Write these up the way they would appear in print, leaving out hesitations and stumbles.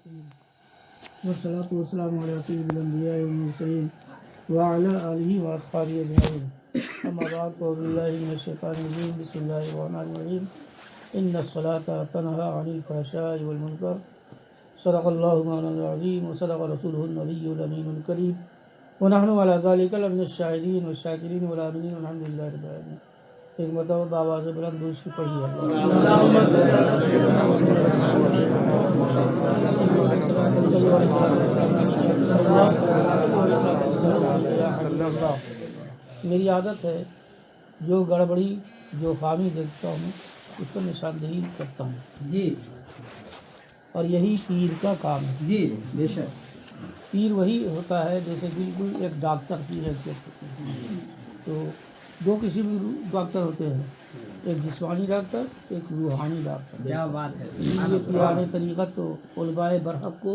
الرحيم والصلاة والسلام على سيد الأنبياء والمرسلين وعلى آله وأصحابه أجمعين أما بعد فأعوذ بالله من الشيطان الرجيم بسم الله الرحمن الرحيم إن الصلاة تنهى عن الفحشاء والمنكر صدق الله مولانا العظيم وصدق رسوله النبي الأمين الكريم ونحن على ذلك لمن الشاهدين والشاكرين والآمنين والحمد لله رب العالمين. ایک مرتبہ بآواز بلند درود شریف پڑھیے. میری عادت ہے جو گڑبڑی جو خامی دیکھتا ہوں اس پر نشاندہی کرتا ہوں جی، اور یہی پیر کا کام ہے. جی بے شک. پیر وہی ہوتا ہے جیسے بالکل ایک ڈاکٹر پیر ہے. تو دو قسم کے ڈاکٹر ہوتے ہیں، ایک جسمانی ڈاکٹر ایک روحانی ڈاکٹر. کیا بات ہے. یہ پیرانے طریقت تو علماء برحق کو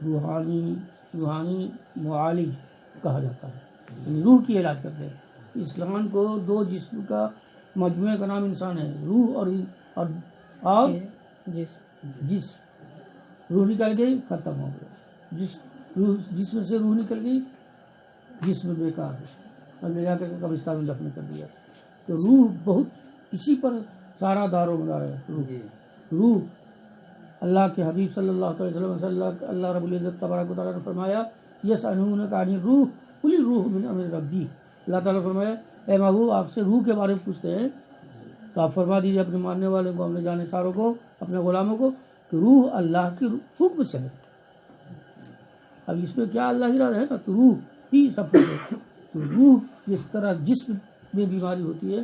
روحانی معالج کہا جاتا ہے، یعنی روح کی علاج کرتے ہیں. اسلام کو دو جسم کا مجموعے کا نام انسان ہے، روح اور جسم. روح نکل گئی ختم ہو گیا، جسم سے روح نکل گئی جسم بیکار ہے اور لے جا کر قبرستان میں دفن کر دیا. تو روح بہت اسی پر سارا دار و مدار ہے. روح اللہ کے حبیب صلی اللہ علیہ وسلم اللہ رب العزت تبارک و تعالیٰ نے فرمایا یسألونک عن الروح قل الروح من امر ربی. اللہ تعالیٰ نے فرمایا اے محبوب آپ سے روح کے بارے میں پوچھتے ہیں تو آپ فرما دیجیے اپنے ماننے والوں کو، اپنے جانے ساروں کو، اپنے غلاموں کو کہ روح اللہ کے حکم سے ہے. اب اس میں کیا اللہ ہی راز ہے نا، تو روح ہی سب کچھ ہے. تو روح جس طرح جسم میں بیماری ہوتی ہے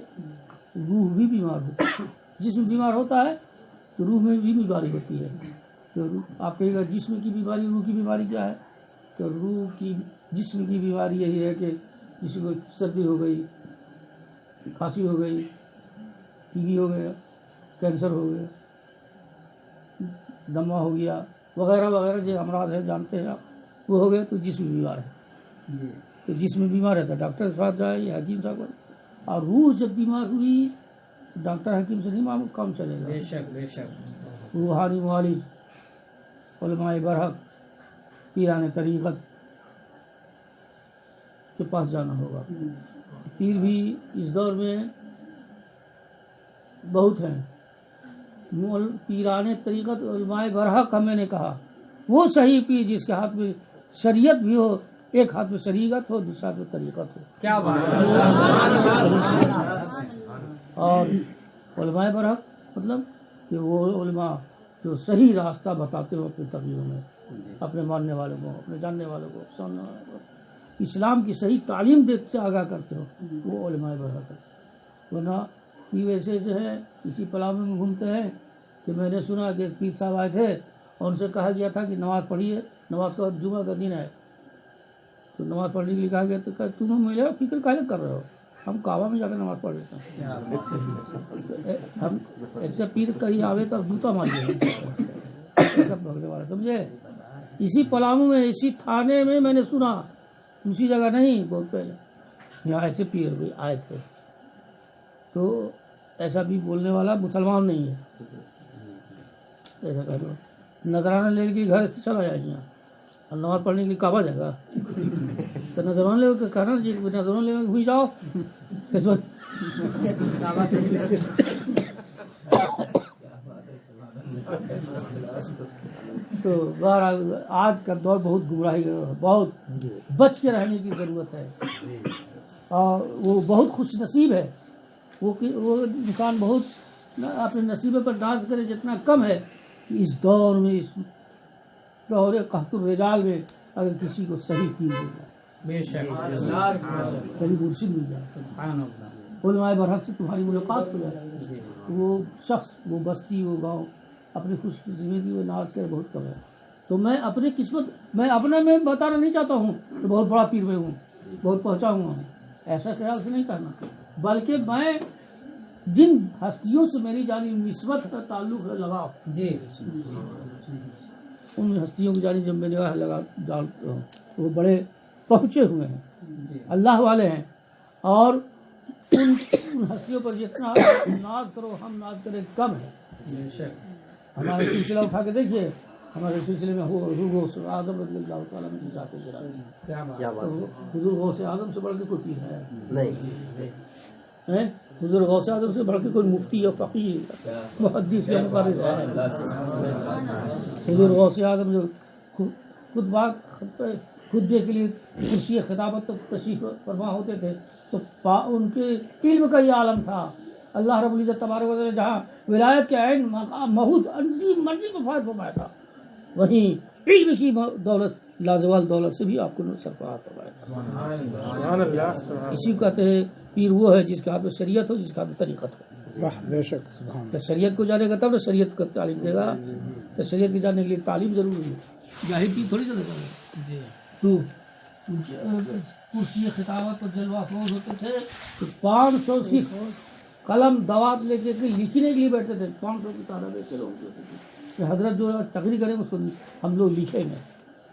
روح بھی بیمار ہوتی ہے. جسم بیمار ہوتا ہے تو روح میں بھی بیماری ہوتی ہے. تو آپ کہے گا جسم کی بیماری روح کی بیماری کیا ہے؟ تو روح کی جسم کی بیماری یہی ہے کہ کسی کو سردی ہو گئی، کھانسی ہو گئی، ٹی بی ہو گیا، کینسر ہو گیا، دمہ ہو گیا وغیرہ وغیرہ جو امراض ہیں جانتے ہیں آپ، وہ ہو گئے تو جسم بیمار ہے. جی، تو جسم بیمار ہے تو ڈاکٹر کے پاس جائے یا حکیم صاحب. اور روح جب بیمار ہوئی ڈاکٹر حکیم سے نہیں معمول کام چلے گا. بے شک بے شک. روحانی معالج علماء برحق پیران طریقت کے پاس جانا ہوگا. پیر بھی اس دور میں بہت ہیں. پیران طریقت علماء برحق ہمیں نے کہا وہ صحیح پیر جس کے ہاتھ میں شریعت بھی ہو، ایک ہاتھ میں شریعت ہو دوسرے ہاتھ میں طریقت ہو. کیا بات ہے. اور علماء برحق مطلب کہ وہ علماء جو صحیح راستہ بتاتے ہو اپنی تقریروں میں اپنے ماننے والوں کو، اپنے جاننے والوں کو، سننے والوں کو، اسلام کی صحیح تعلیم دیتے سے آگاہ کرتے ہو، وہ علماء برحق ہے. ورنہ یہ ویسے ایسے ہیں اسی پلاؤ میں گھومتے ہیں کہ میں نے سنا کہ ایک پیر صاحب آئے تھے اور ان سے کہا گیا تھا کہ نماز پڑھیے، نماز کا جمعہ کا دن ہے تو نماز پڑھنے کے لیے کہا گیا تو تم مجھے فکر کاہے کر رہے ہو، ہم کعبہ میں جا کر نماز پڑھ لیتے ہیں. ہم ایسے پیر کہیں آوے تو جوتا مار دیں بھگنے والا سمجھے. اسی پلاؤ میں اسی تھانے میں میں نے سنا، دوسری جگہ نہیں، بہت پہلے یہاں ایسے پیر بھی آئے تھے. تو ایسا بھی بولنے والا مسلمان نہیں ہے. ایسا کہہ دو نذرانہ لے کے گھر سے چلا جائے یہاں اور نماز پڑھنے کے لیے کعبہ جائے گا تو نذرانہ لے کے کہنا جی نذرانہ لے کے ہوئی جاؤ. تو بہرحال آج کا دور بہت گمراہی کا ہے، بہت بچ کے رہنے کی ضرورت ہے. اور وہ بہت خوش نصیب ہے وہ انسان بہت اپنے نصیبے پر ناز کرے جتنا کم ہے. اس دور میں اس دور قحط الرجال میں اگر کسی کو صحیح پیر مل جائے، بے شک صحیح مرشد مل جائے، علماء برحق سے تمہاری ملاقات ہو جائے، وہ شخص وہ بستی وہ گاؤں اپنی خوش زندگی میں ناز کرے بہت کم ہے. تو میں اپنی قسمت میں اپنے میں بتانا نہیں چاہتا ہوں کہ بہت بڑا پیر میں ہوں، بہت پہنچا ہوا ہوں، ایسا خیال سے نہیں کرنا، بلکہ میں جن ہستیوں سے میری جانی نسبت ہے، تعلق ہے، لگاؤ، جی ان ہستیوں کی جانی جب میں نگاہ لگا ڈالتا ہوں وہ بڑے پہنچے ہوئے ہیں، اللہ والے ہیں. اور ان ہستیوں پر جتنا ناز کرو ہم ناز کریں کم ہے. ہمارے سلسلہ اٹھا کے دیکھیے، ہمارے سلسلے میں حضور غوث اعظم رضی اللہ تعالیٰ عنہ کی ذات گرامی. تو حضور غوث اعظم سے بڑھ کے کوئی پیر ہے نہیں. حضور غوث اعظم سے بڑھ کے کوئی مفتی یا فقیہ محدث یا مقرر ہے. حضور غوث اعظم جو خطبے کے لیے کرسی خطابت تک تشریف فرما ہوتے تھے تو ان کے علم کا یہ عالم تھا. اللہ رب العزت تبارک و تعالی جہاں ولایت کے عین مقام محود عظیم مرضی کو فائد فرمایا تھا وہیں علم کی دولت لازوال دولت سے بھی آپ کو سرفراز فرمایا تھا. اسی کو کہتے ہیں پیر وہ ہے جس کے ہاتھ میں شریعت ہو جس کے ہاتھ میں طریقت ہو. بے شک سبحان تو شریعت کو جانے گا تب تو شریعت کو تعلیم دے گا. تو شریعت کے جاننے کے لیے تعلیم ضروری ہے. ظاہر کی تھوڑی جانے گا. تو کرسی خطابت اور جلوہ افروز ہوتے تھے تو 500 سکھ قلم دوات لے کے لکھنے کے لیے بیٹھتے تھے. 500 کی تعداد ایسے لوگ ہوتے تھے کہ حضرت جو تقریر کریں گے ہم لوگ لکھیں گے.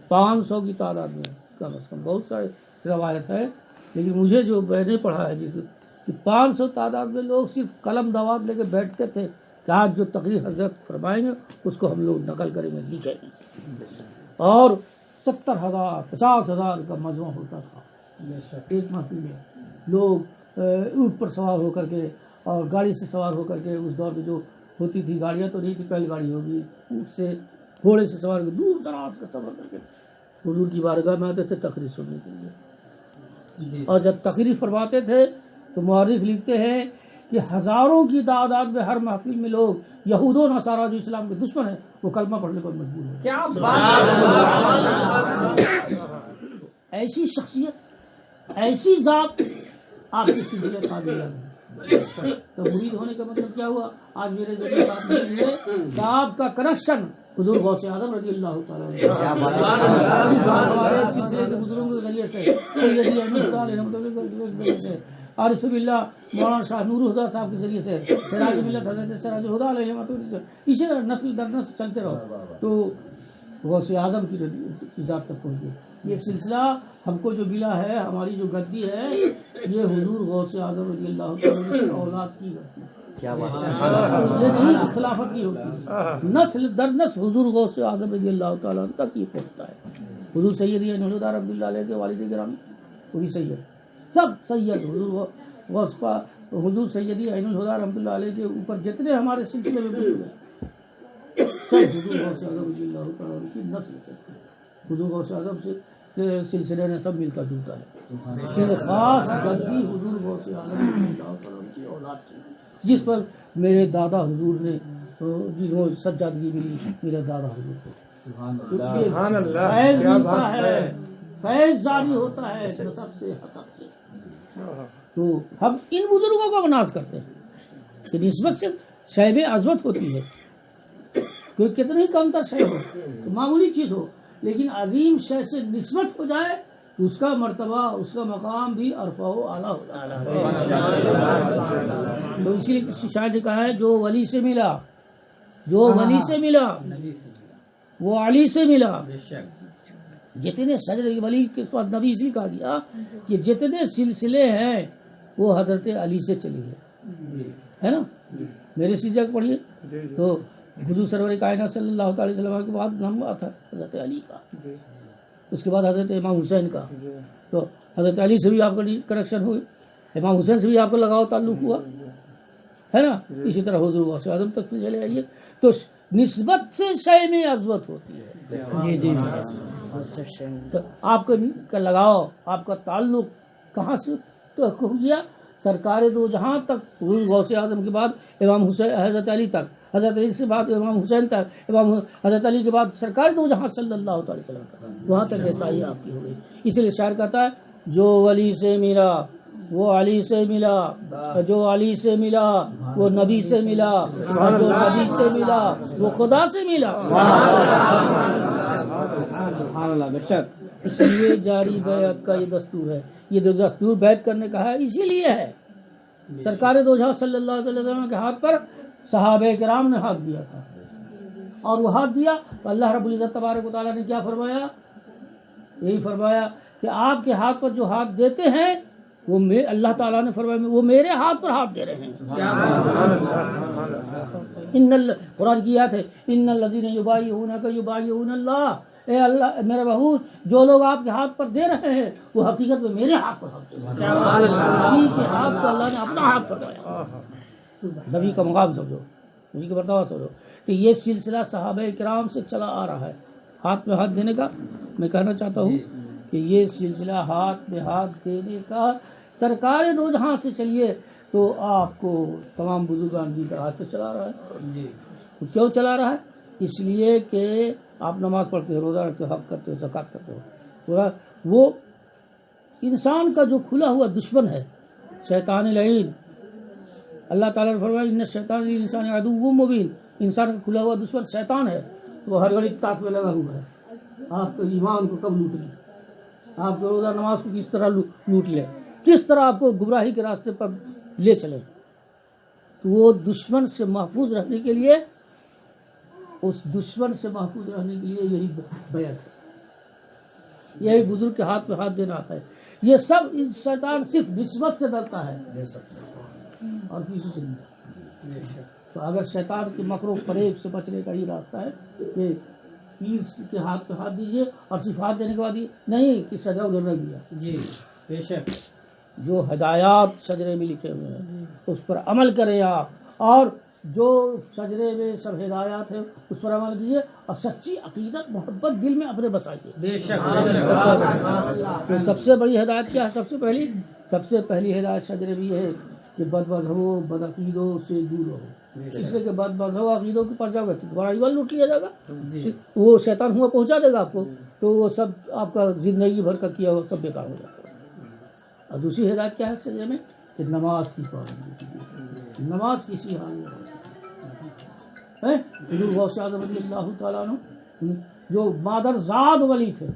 500 کی تعداد میں کم از کم بہت سارے روایت ہے لیکن مجھے جو میں نے پڑھا ہے جس کہ 500 تعداد میں لوگ صرف قلم دوات لے کے بیٹھتے تھے کہ آج جو تقریر حضرت فرمائیں گے اس کو ہم لوگ نقل کریں گے لکھیں گے. اور 70,000 50,000 کا مجمع ہوتا تھا ایک محفل میں. لوگ اونٹ پر سوار ہو کر کے اور گاڑی سے سوار ہو کر کے اس دور میں جو ہوتی تھی گاڑیاں تو نہیں تھی پہلی گاڑی ہوگی اونٹ سے گھوڑے سے سوار کر دور دراز کا سفر کر کے حضور کی بارگاہ میں آتے تھے تقریر سننے کے لیے. اور جب تقریر فرماتے تھے تو مورخ لکھتے ہیں کہ ہزاروں کی تعداد میں ہر محفل میں لوگ یہود و نصارہ جو اسلام کے دشمن ہیں وہ کلمہ پڑھنے پر مجبور ہیں. کیا ایسی شخصیت ایسی ذات آپ کے سلسلے قابل ہے. تو مرید ہونے کا مطلب کیا ہوا؟ آج میرے ذریعے بات نہیں ہے کہ آپ کا کنیکشن حضور غوث اعظم رضی اللہ تعالیٰ ہمارے سلسلے کے بزرگوں کے ذریعے سے سیدی احمد صاحب رحمۃ اللہ سے عارف باللہ مولانا شاہ نور الہدیٰ صاحب کے ذریعے سے سراج ملت حضرت سراج الہدیٰ علیہ سے اسی طرح نسل در نسل چلتے رہو تو غوث اعظم کی ذات تک پہنچ گئی. یہ سلسلہ ہم کو جو ملا ہے ہماری جو گدی ہے یہ حضور غوث اعظم رضی اللہ تعالیٰ کی اولاد کی گدی یہ نہیں خلافت کی ہوتی. نسل در نسل حضور غوث اعظم رضی اللہ تعالیٰ تک یہ پہنچتا ہے. حضور سیدی عین الہدیٰ رحمۃ اللہ علیہ کے والد گرامی وہ بھی سید سب سید حضور غوث حضور سیدی عین الہدیٰ رحمۃ اللہ علیہ کے اوپر جتنے ہمارے سلسلے میں بزرگ ہیں سب حضور غوث اعظم رضی اللہ تعالیٰ کی نسل سے حضور غوث اعظم سے سلسلے نے سب ملتا جلتا ہے. خاص گدی حضور غوث اعظم رضی اللہ تعالیٰ کی اولاد کی جس پر میرے دادا حضور نے جنہوں سجادگی ملی میرے دادا حضور کو فیض ملتا ہے فیض جاری ہوتا ہے نسب سے حسب سے. تو ہم ان بزرگوں کو ناز کرتے ہیں کہ نسبت سے شیب عظمت ہوتی ہے. کوئی کتنا ہی کم تر شے ہو معمولی چیز ہو لیکن عظیم شے سے نسبت ہو جائے تو اس کا مرتبہ اس کا مقام بھی عرفہ و اعلیٰ ہو جاتا ہے. تو اسی لیے شاعر نے کہا ہے جو ولی سے ملا جو ولی سے ملا وہ علی سے ملا. جتنے سجر ولی کے پاس نبی اسی کہا گیا کہ جتنے سلسلے ہیں وہ حضرت علی سے چلی ہے نا. میرے سلسلے کو پڑھیے تو حضور سرور کائنات صلی اللہ علیہ وسلم کے بعد نمبر تھا حضرت علی کا اس کے بعد حضرت امام حسین کا. تو حضرت علی سے بھی آپ کا کنیکشن ہوئی امام حسین سے بھی آپ کو لگاؤ تعلق ہوا ہے نا. اسی طرح حضور غوث اعظم تک چلے آئیے تو نسبت سے شے میں عظمت ہوتی ہے. جی جی تو آپ کا لگاؤ آپ کا تعلق کہاں سے تو کیا سرکار دو جہاں تک حضور غوث اعظم کے بعد امام حسین حضرت علی تک حضرت علی سے بعد امام حسین تک امام حضرت علی کے بعد سرکار دو جہاں صلی اللہ علیہ وسلم تک وہاں تک رسائی آپ کی ہو گئی. اس لیے شاعر کہتا ہے جو ولی سے ملا وہ علی سے ملا جو علی سے ملا وہ نبی سے ملا اور جو نبی سے ملا وہ خدا سے ملا. اس لیے جاری بیعت کا یہ دستور ہے. یہ دستور بیعت کرنے کا ہے اسی لیے ہے. سرکار دو جہاں صلی اللہ علیہ وسلم کے ہاتھ پر صحابہ کرام نے ہاتھ دیا تھا اور وہ ہاتھ دیا تو اللہ رب العزت تبارک و تعالیٰ نے کیا فرمایا یہی فرمایا کہ آپ کے ہاتھ پر جو ہاتھ دیتے ہیں وہ اللہ تعالیٰ نے فرمایا وہ میرے ہاتھ پر ہاتھ دے رہے ہیں. قرآن کی آیت ہے ان الذین یبایعونک یبایعون اللہ. اے اللہ میرے بہو جو لوگ آپ کے ہاتھ پر دے رہے ہیں وہ حقیقت میں میرے ہاتھ پر ہاتھ دے رہے ہیں. نبی کے ہاتھ کو اللہ نے اپنا ہاتھ فرمایا. نبی کا مقام سمجھو, نبی کا مرتبہ سمجھو کہ یہ سلسلہ صحابہ کرام سے چلا آ رہا ہے ہاتھ میں ہاتھ دینے کا. میں کہنا چاہتا ہوں کہ یہ سلسلہ ہاتھ میں ہاتھ دینے کا سرکار دو جہاں سے چلیے تو آپ کو تمام بزرگان جی کا ہاتھ سے چلا رہا ہے. تو کیوں چلا رہا ہے؟ اس لیے کہ آپ نماز پڑھتے ہو, روزہ رکھتے ہو, حج کرتے ہو, زکات کرتے ہو. وہ انسان کا جو کھلا ہوا دشمن ہے شیطان لعین. اللہ تعالیٰ نے فرمایا ان الشیطان للانسان عدو مبین. انسان کا کھلا ہوا دشمن شیطان ہے. وہ ہر گھڑی تاک میں لگا ہوا ہے آپ کے ایمان کو کب لوٹ لے, آپ کے روزہ نماز کو کس طرح لوٹ لے, کس طرح آپ کو گمراہی کے راستے پر لے چلے. تو وہ دشمن سے محفوظ رہنے کے لیے, اس دشمن سے محفوظ رہنے کے لیے یہی بیعت ہے, یہی بزرگ کے ہاتھ میں ہاتھ دینا ہے. یہ سب شیطان صرف نسبت سے ڈرتا ہے اور کسی سے نہیں. تو اگر شیطان کے مکر و فریب سے بچنے کا ہی راستہ ہے کہ پیر کے ہاتھ پہ ہاتھ دیجیے اور صرف ہاتھ دینے کے بعد نہیں کہ سجا ادھر نہ دیا. جی بے شک. جو ہدایات شجرے میں لکھے ہوئے ہیں اس پر عمل کریں آپ, اور جو شجرے میں سب ہدایات ہیں اس پر عمل کیجیے, اور سچی عقیدت محبت دل میں اپنے بسائیے. بے شک. تو سب سے بڑی ہدایت کیا ہے؟ سب سے پہلی ہدایت شجرے بھی ہے کہ بد مذہبوں بد عقیدوں سے دور رہو. اس لیے کہ بد مذہب عقیدوں کے پاس جاؤ گے تو تمہارا ایمان لوٹ لیا جائے گا. وہ شیطان ہوا پہنچا دے گا آپ کو, تو وہ سب آپ کا زندگی بھر کا کیا ہوا سب بیکار ہو جاتا ہے. اور دوسری ہدایت کیا ہے شجرے میں کہ نماز کی پابندی, نماز کسی حال میں غوث اعظم رضی اللہ تعالیٰ عنہ جو مادر زاد ولی تھے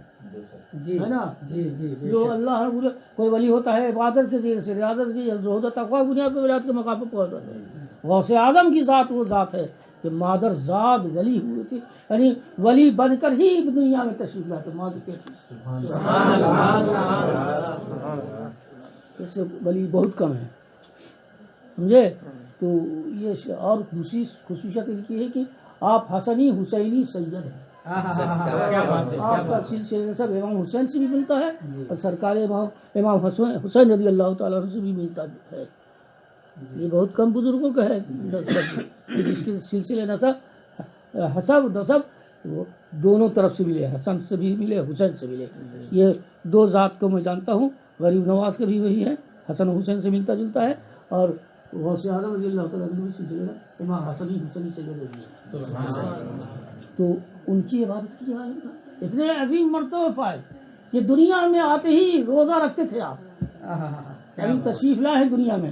جی ہے نا, جی جی جو اللہ رب کوئی ولی ہوتا ہے عبادت کے ذریعے سے, ریاضت کی زہد و تقوی بنیاد پہ ولایت کے مقام پہ پہنچ جاتے ہیں. غوث اعظم کی ذات وہ ذات ہے کہ مادر زاد ولی ہوئے تھے, یعنی ولی بن کر ہی دنیا میں تشریف لاتے. مادر پیٹ ایسے ولی بہت کم ہے, سمجھے. تو یہ اور دوسری خصوصیت یہ ہے کہ آپ حسنی حسینی سید ہیں. آپ کا سلسلہ سب امام حسین سے بھی ملتا ہے اور سرکار امام حسین رضی اللہ تعالیٰ سے بھی ملتا ہے. یہ بہت کم بزرگوں کا ہے جس کے سلسلے حسب نسب وہ دونوں طرف سے ملے, حسن سے بھی ملے حسین سے ملے. یہ دو ذات کو میں جانتا ہوں. غریب نواز کا بھی وہی ہے, حسن حسین سے ملتا جلتا ہے, اور غوث اعظم رضی اللہ تعالیٰ کے سلسلے میں امام حسنی حسنی سے جڑے ہوئے ہیں. تو ان کی عبادت کی حالت اتنے عظیم مرتبہ پائے کہ دنیا میں آتے ہی روزہ رکھتے تھے آپ. کبھی تشریف لائے ہیں دنیا میں,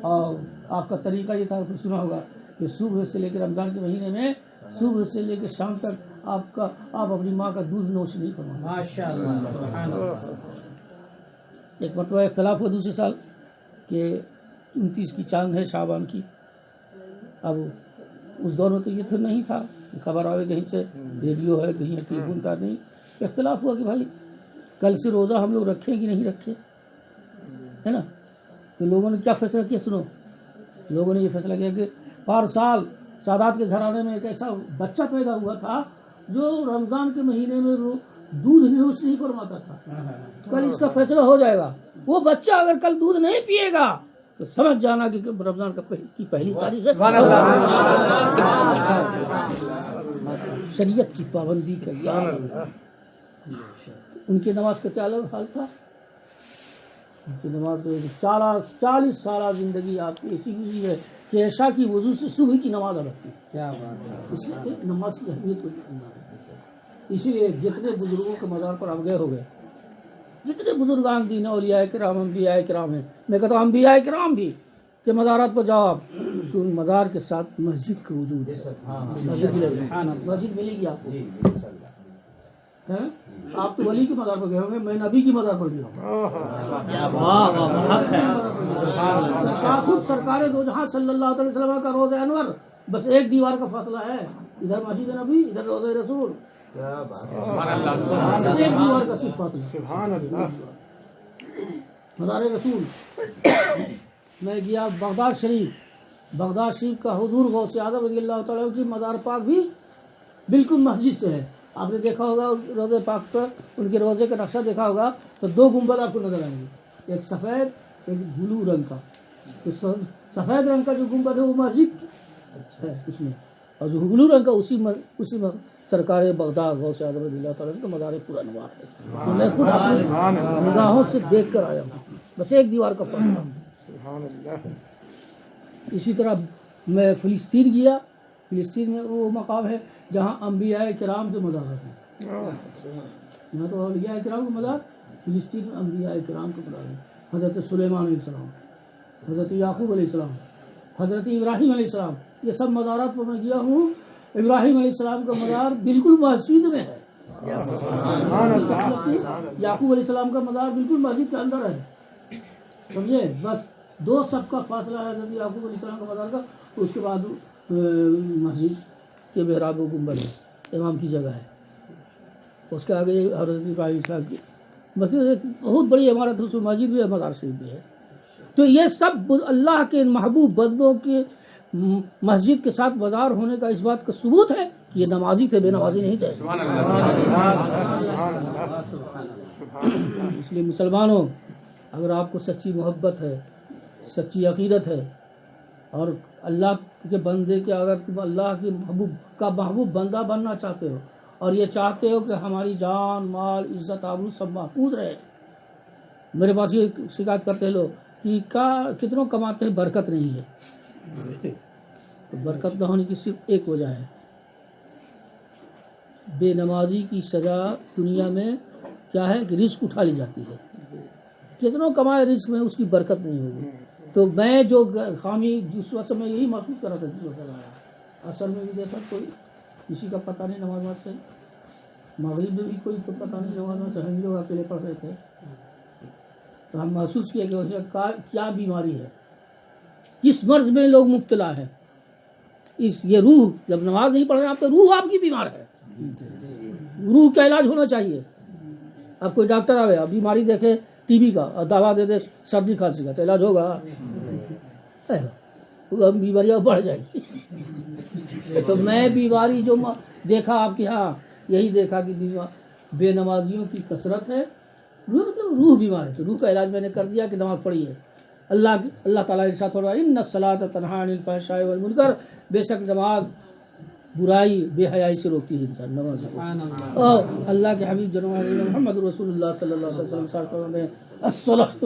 اور آپ کا طریقہ یہ تھا سنا ہوگا کہ صبح سے لے کے رمضان کے مہینے میں صبح سے لے کے شام تک آپ اپنی ماں کا دودھ نوش نہیں فرماتے. ماشاءاللہ سبحان اللہ. ایک مرتبہ اختلاف ہوا دوسرے سال کہ 29 کی چاند ہے شعبان کی. اب اس دور میں تو یہ تو نہیں تھا, خبر آئے کہیں سے ریڈیو ہے کہیں ٹیلی فون کا نہیں. اختلاف ہوا کہ بھائی کل سے روزہ ہم لوگ رکھیں کہ نہیں رکھیں, ہے نا. تو لوگوں نے کیا فیصلہ کیا, سنو. لوگوں نے یہ فیصلہ کیا کہ ہر سال سادات کے گھرانے میں ایک ایسا بچہ پیدا ہوا تھا جو رمضان کے مہینے میں دودھ نوش نہیں فرماتا تھا. کل اس کا فیصلہ ہو جائے گا. وہ بچہ اگر کل دودھ نہیں پیے گا تو سمجھ جانا کہ رمضان کی پہلی تاریخ ہے. شریعت کی پابندی کا یار. ان کی نماز کا کیا حال تھا؟ ان کی نماز 40 سالہ زندگی آپ کی ایسی گزری ہے کہ عشاء کی وضو سے صبح کی نماز ادا کی. کیا بات ہے. اس سے نماز کی اہمیت کو جاننا ہے. اسی لیے جتنے بزرگوں کے مزار پر آپ گئے ہو گئے, جتنے بزرگان دین اولیاء کرام انبیاء کرام ہیں, میں کہتا ہوں انبیاء کرام بھی کہ مزارات پر جاؤ آپ تو ان مزار کے ساتھ مسجد کا وجود ہے. مسجد ملے گی آپ کو. آپ تو ولی کے مزار پر گئے ہوں گے, میں نبی کی مزار پر گیا ہوں. خود سرکار دو جہاں صلی اللہ علیہ وسلم کا روضہ انور بس ایک دیوار کا فاصلہ ہے. ادھر مسجد نبی, ادھر روضہ رسول. ایک دیوار کا صرف فاصلہ. مزار رسول میں گیا بغداد شریف کا حضور غوث اعظم رضی اللہ تعالیٰ کی مزار پاک بھی بالکل مسجد سے ہے. آپ نے دیکھا ہوگا روضہ پاک پر ان کے روضے کا نقشہ دیکھا ہوگا تو دو گنبد آپ کو نظر آئیں گے، ایک سفید ایک بلو رنگ کا. تو سفید رنگ کا جو گنبد ہے وہ مسجد ہے اس میں، اور جو بلو رنگ کا اسی سرکار بغداد غوث اعظم رضی اللہ تعالیٰ کا مزار پورا نوار ہے. تو میں خود اپنی نگاہوں سے دیکھ کر آیا ہوں، بس ایک دیوار کا فرق تھا. اسی طرح میں فلسطین گیا. فلسطین میں وہ مقام ہے جہاں انبیاء کرام کے مزارات ہیں. یہاں تو اولیاء کرام کا مزار، فلسطین میں انبیاء کرام کا مزار ہے. حضرت سلیمان علیہ السلام، حضرت یعقوب علیہ السلام، حضرت ابراہیم علیہ السلام، یہ سب مزارات پر میں گیا ہوں. ابراہیم علیہ السلام کا مزار بالکل مسجد میں ہے. یعقوب علیہ السلام کا مزار بالکل مسجد کے اندر ہے. سمجھے؟ بس 2 صف کا فاصلہ ہے حضرت یعقوب علیہ السلام کا مزار کا. اس کے بعد مسجد کے محراب و گنبد ہے، امام کی جگہ ہے. اس کے آگے حضرت ابراہیم صاحب کی مسجد، ایک بہت بڑی عمارت ہے، اس میں مسجد بھی ہے، مزار شریف بھی ہے. تو یہ سب اللہ کے محبوب بندوں کے مسجد کے ساتھ مزار ہونے کا اس بات کا ثبوت ہے کہ یہ نمازی تھے، بے نمازی نہیں تھے. اس لیے مسلمانوں، اگر آپ کو سچی محبت ہے، سچی عقیدت ہے، اور اللہ کے بندے کے، اگر تم اللہ کے محبوب بندہ بننا چاہتے ہو، اور یہ چاہتے ہو کہ ہماری جان مال عزت آبرو سب محفوظ رہے. میرے پاس یہ شکایت کرتے ہیں لوگ کہ کتنوں کماتے ہیں، برکت نہیں ہے. تو برکت نہ ہونے کی صرف ایک وجہ ہے، بے نمازی کی سزا دنیا میں کیا ہے کہ رزق اٹھا لی جاتی ہے. کتنوں کمائے رزق میں اس کی برکت نہیں ہوگی. تو میں جو خامی جس وقت میں یہی محسوس کر رہا تھا، جس وقت آیا اثر میں بھی دیکھا کوئی کسی کا پتہ نہیں نماز سے، مغرب میں بھی کوئی پتہ نہیں نماز سے، ہم لوگ اکیلے پڑھ رہے تھے. تو ہم محسوس کیا کہ کیا بیماری ہے، کس مرض میں لوگ مبتلا ہے. یہ روح جب نماز نہیں پڑھ رہے آپ تو روح آپ کی بیمار ہے. روح کا علاج ہونا چاہیے. اب کوئی ڈاکٹر آوے، اب بیماری دیکھے ٹی بی کا اور دوا دے دے سردی کھانسی کا، تو علاج ہوگا؟ بیماریاں بڑھ جائیں گی. تو میں بیماری جو دیکھا آپ کے ہاں، یہی دیکھا کہ بے نمازیوں کی کثرت ہے. روح بیمار ہے، تو روح کا علاج میں نے کر دیا کہ نماز پڑھیے. اللہ تعالیٰ ارشاد فرمایا ان الصلاۃ تنہی عن الفحشاء والمنکر، بے شک نماز برائی بے حیائی سے روکتی ہے انسان. نماز اور اللہ کے حبیب جناب محمد رسول اللہ صلی اللہ علیہ وسلم فرماتے ہیں الصلاۃ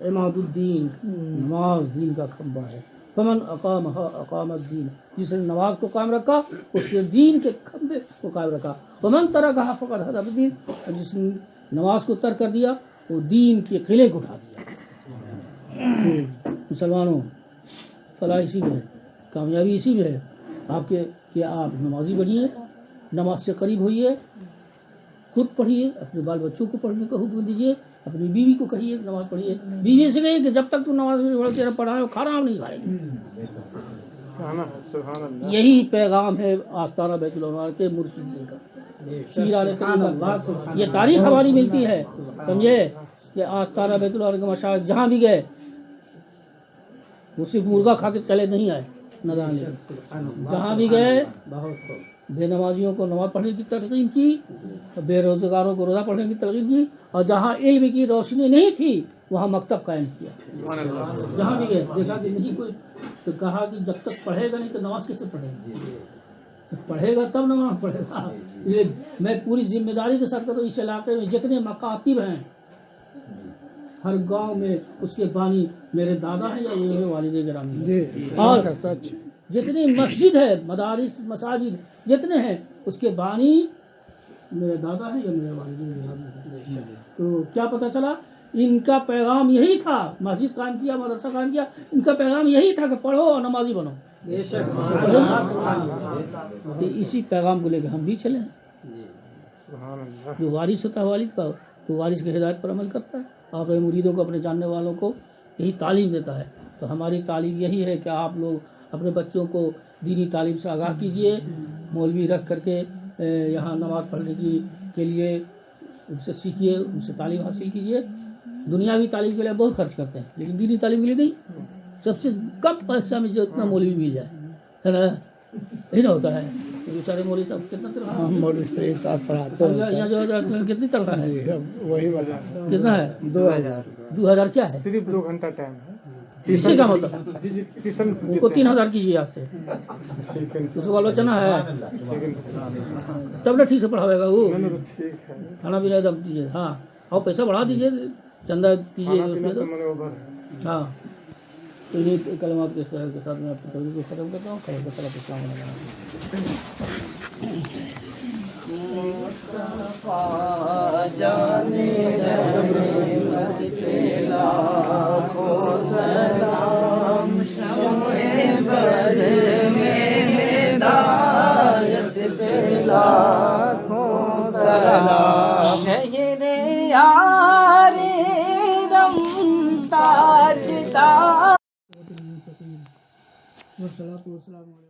عماد الدین، نماز دین کا کھمبا ہے. فمن اقامها اقام الدین، جس نے نماز کو قائم رکھا اس نے دین کے کھمبے کو قائم رکھا. ومن ترکها فقد هدم الدین، اور جس نے نماز کو ترک کر دیا وہ دین کے قلعے کو اٹھا دیا. مسلمانوں، فلاح اسی میں ہے، کامیابی اسی میں ہے آپ کے کہ آپ نمازی بنیے، نماز سے قریب ہوئیے، خود پڑھیے، اپنے بال بچوں کو پڑھنے کا حکم دیجیے، اپنی بیوی کو کہیے نماز پڑھیے. بیوی سے کہیے کہ جب تک تم نماز نہیں پڑھائے کھانا ہم نہیں کھائیں گے. یہی پیغام ہے آستانہ بیت الانوار کے مرشدین کا. پیر علیہ السلام، یہ تاریخ ہماری ملتی ہے، سمجھے کہ آستانہ بیت الانوار کے مشائخ جہاں بھی گئے وہ صرف مرغا کھا کے چلے نہیں آئے. جہاں بھی گئے بے نمازیوں کو نماز پڑھنے کی تلقین کی، بے روزگاروں کو روزہ پڑھنے کی تلقین کی، اور جہاں علم کی روشنی نہیں تھی وہاں مکتب قائم کیا. جہاں بھی گئے دیکھا کہ نہیں کوئی، تو کہا کہ جب تک پڑھے گا نہیں تو نماز کیسے پڑھے گا؟ پڑھے گا تب نماز پڑھے گا. میں پوری ذمہ داری کے ساتھ کرتا ہوں، اس علاقے میں جتنے مکاتب ہیں ہر گاؤں میں اس کے بانی میرے دادا ہیں یا میرے والد گرامی، اور جتنی مسجد ہے، مدارس مساجد جتنے ہیں اس کے بانی میرے دادا ہیں یا میرے والد گرامی ہیں. تو کیا پتہ چلا؟ ان کا پیغام یہی تھا. مسجد قائم کیا، مدرسہ قائم کیا، ان کا پیغام یہی تھا کہ پڑھو اور نمازی بنو. اسی پیغام کو لے کے ہم بھی چلے ہیں. جو وارث ہوتا ہے والد کا، تو وارث کی ہدایت پر عمل کرتا ہے، آپ مریدوں کو، اپنے جاننے والوں کو یہی تعلیم دیتا ہے. تو ہماری تعلیم یہی ہے کہ آپ لوگ اپنے بچوں کو دینی تعلیم سے آگاہ کیجئے، مولوی رکھ کر کے یہاں نماز پڑھنے کے لیے ان سے سیکھیے، ان سے تعلیم حاصل کیجئے. دنیاوی تعلیم کے لیے بہت خرچ کرتے ہیں لیکن دینی تعلیم کے لیے نہیں. سب سے کم پیسہ میں جو اتنا مولوی مل جائے ہے نا یہی نہ ہوتا ہے. بیچارے مولوی صاحب کتنا تنخواہ مولوی صحیح صاحب پڑھاتے یہاں جو کتنی تنخواہ ہے ہیں وہی بتا کتنا ہے 2000 2000 کیا ہے صرف 2 گھنٹہ ٹائم ہے. اسی کا مطلب ٹیوشن ان کو 3000 کیجیے آج سے اس کو بال بچہ نہ ہے تب نہ ٹھیک سے پڑھاوے گا وہ. ٹھیک ہے. کھانا پینا دم دیجیے ہاں اور پیسہ بڑھا دیجیے چندہ کیجیے اس میں تو ہاں. تو یہ کلمات کے ساتھ میں آپ کی تقریر کو ختم کرتا ہوں. السلام علیکم. شہر یار رم تاجدار والصلاة والسلام علیہ